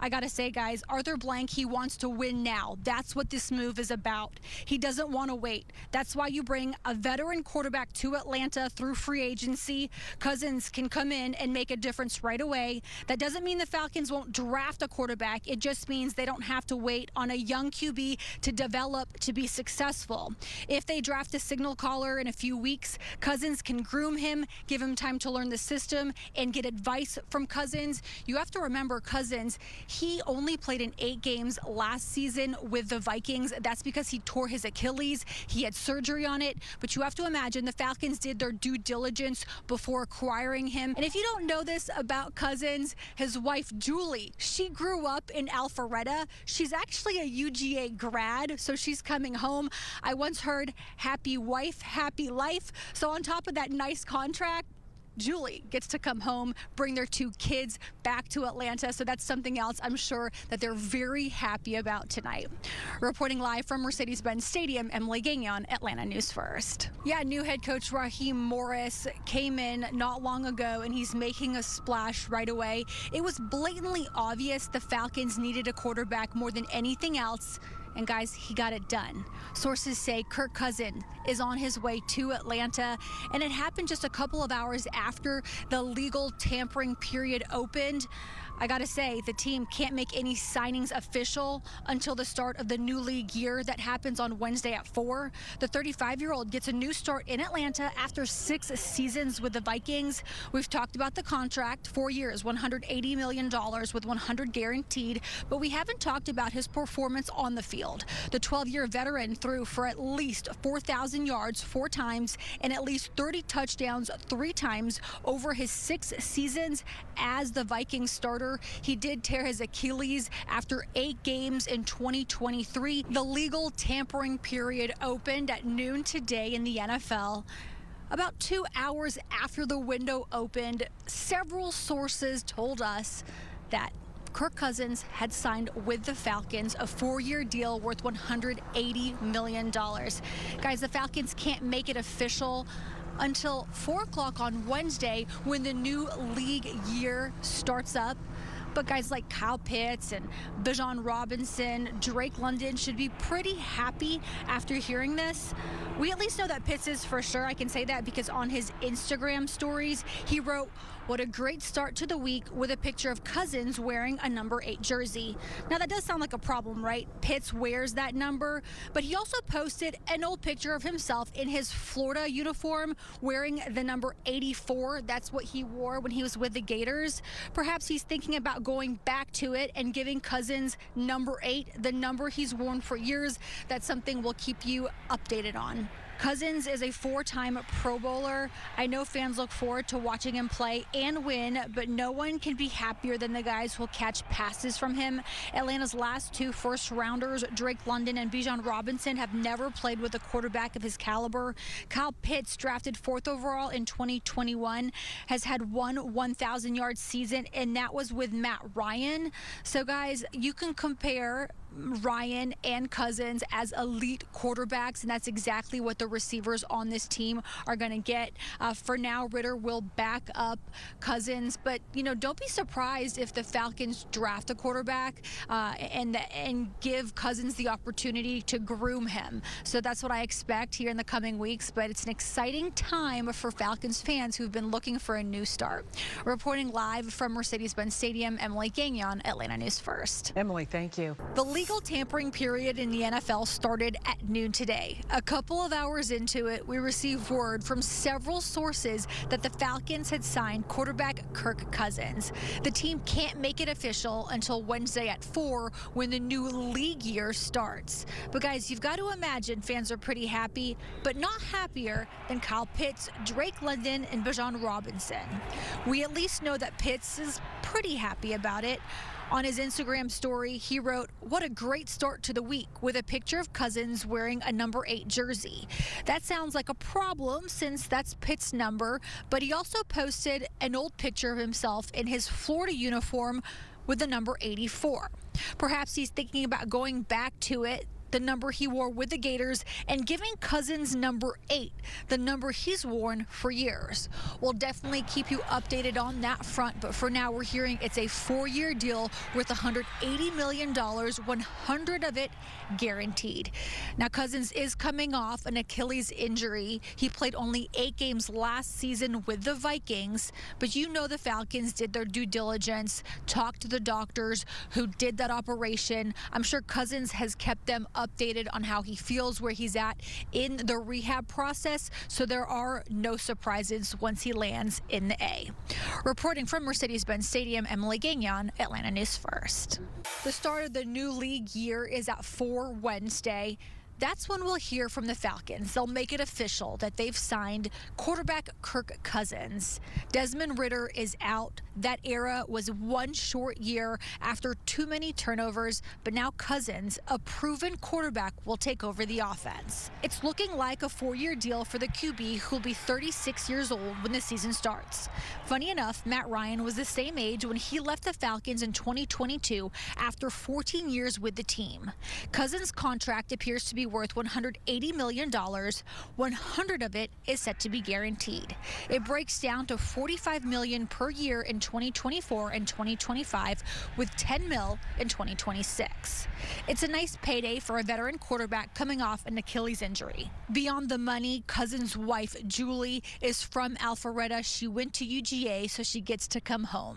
I gotta say, guys, Arthur Blank, he wants to win now. That's what this move is about. He doesn't want to wait. That's why you bring a veteran quarterback to Atlanta through free agency. Cousins can come in and make a difference right away. That doesn't mean the Falcons won't draft a quarterback. It just means they don't have to wait on a young QB to develop to be successful. If they draft a signal caller in a few weeks, Cousins can groom him, give him time to learn the system, and get advice from Cousins. You have to remember Cousins, he only played in 8 games last season with the Vikings. That's because he tore his Achilles. He had surgery on it. But you have to imagine the Falcons did their due diligence before acquiring him. And if you don't know this about Cousins, his wife, Julie, she grew up in Alpharetta. She's actually a UGA grad, so she's coming home. I once heard happy wife, happy life. So on top of that nice contract, Julie gets to come home, bring their 2 kids back to Atlanta. So that's something else I'm sure that they're very happy about tonight. Reporting live from Mercedes-Benz Stadium, Emily Gagnon, Atlanta News First. Yeah, new head coach Raheem Morris came in not long ago, and he's making a splash right away. It was blatantly obvious the Falcons needed a quarterback more than anything else. And guys, he got it done. Sources say Kirk Cousins is on his way to Atlanta, and it happened just a couple of hours after the legal tampering period opened. I gotta say, the team can't make any signings official until the start of the new league year. That happens on Wednesday at 4. The 35-year-old gets a new start in Atlanta after 6 seasons with the Vikings. We've talked about the contract, 4 years, $180 million with $100 guaranteed, but we haven't talked about his performance on the field. The 12-year veteran threw for at least 4,000 yards 4 times and at least 30 touchdowns 3 times over his 6 seasons as the Vikings starter. He did tear his Achilles after 8 games in 2023. The legal tampering period opened at noon today in the NFL. About 2 hours after the window opened, several sources told us that Kirk Cousins had signed with the Falcons a 4-year deal worth $180 million. Guys, the Falcons can't make it official until 4 o'clock on Wednesday when the new league year starts up. But guys like Kyle Pitts and Bijan Robinson, Drake London should be pretty happy after hearing this. We at least know that Pitts is for sure. I can say that because on his Instagram stories, he wrote, "What a great start to the week," with a picture of Cousins wearing a number 8 jersey. Now that does sound like a problem, right? Pitts wears that number, but he also posted an old picture of himself in his Florida uniform wearing the number 84. That's what he wore when he was with the Gators. Perhaps he's thinking about going back to it and giving Cousins number 8, the number he's worn for years. That's something we'll keep you updated on. Cousins is a 4-time Pro Bowler. I know fans look forward to watching him play and win, but no one can be happier than the guys who'll catch passes from him. Atlanta's last 2 first-rounders, Drake London and Bijan Robinson, have never played with a quarterback of his caliber. Kyle Pitts, drafted 4th overall in 2021, has had one 1,000-yard season, and that was with Matt Ryan. So, guys, you can compare Ryan and Cousins as elite quarterbacks, and that's exactly what the receivers on this team are going to get. For now, Ritter will back up Cousins, but don't be surprised if the Falcons draft a quarterback and give Cousins the opportunity to groom him. So that's what I expect here in the coming weeks, but it's an exciting time for Falcons fans who've been looking for a new start. Reporting live from Mercedes-Benz Stadium, Emily Gagnon, Atlanta News First. Emily, thank you. The legal tampering period in the NFL started at noon today. A couple of hours into it, we received word from several sources that the Falcons had signed quarterback Kirk Cousins. The team can't make it official until Wednesday at 4 when the new league year starts. But guys, you've got to imagine fans are pretty happy, but not happier than Kyle Pitts, Drake London, and Bijan Robinson. We at least know that Pitts is pretty happy about it. On his Instagram story, he wrote, "What a great start to the week," with a picture of Cousins wearing a number 8 jersey. That sounds like a problem since that's Pitt's number, but he also posted an old picture of himself in his Florida uniform with the number 84. Perhaps he's thinking about going back to it. the number he wore with the Gators, and giving Cousins number 8, the number he's worn for years. We'll definitely keep you updated on that front, but for now we're hearing it's a 4-year deal worth $180 million, 100 of it guaranteed. Now Cousins is coming off an Achilles injury. He played only 8 games last season with the Vikings, but you know the Falcons did their due diligence, talked to the doctors who did that operation. I'm sure Cousins has kept them updated on how he feels, where he's at in the rehab process, so there are no surprises once he lands in the A. Reporting from Mercedes-Benz Stadium, Emily Gagnon, Atlanta News First. The start of the new league year is at 4 Wednesday. That's when we'll hear from the Falcons. They'll make it official that they've signed quarterback Kirk Cousins. Desmond Ridder is out. That era was one short year after too many turnovers, but now Cousins, a proven quarterback, will take over the offense. It's looking like a 4-year deal for the QB, who'll be 36 years old when the season starts. Funny enough, Matt Ryan was the same age when he left the Falcons in 2022 after 14 years with the team. Cousins' contract appears to be worth $180 million. 100 of it is set to be guaranteed. It breaks down to $45 million per year in 2024 and 2025, with $10 million in 2026. It's a nice payday for a veteran quarterback coming off an Achilles injury. Beyond the money, Cousins' wife, Julie, is from Alpharetta. She went to UGA, so she gets to come home.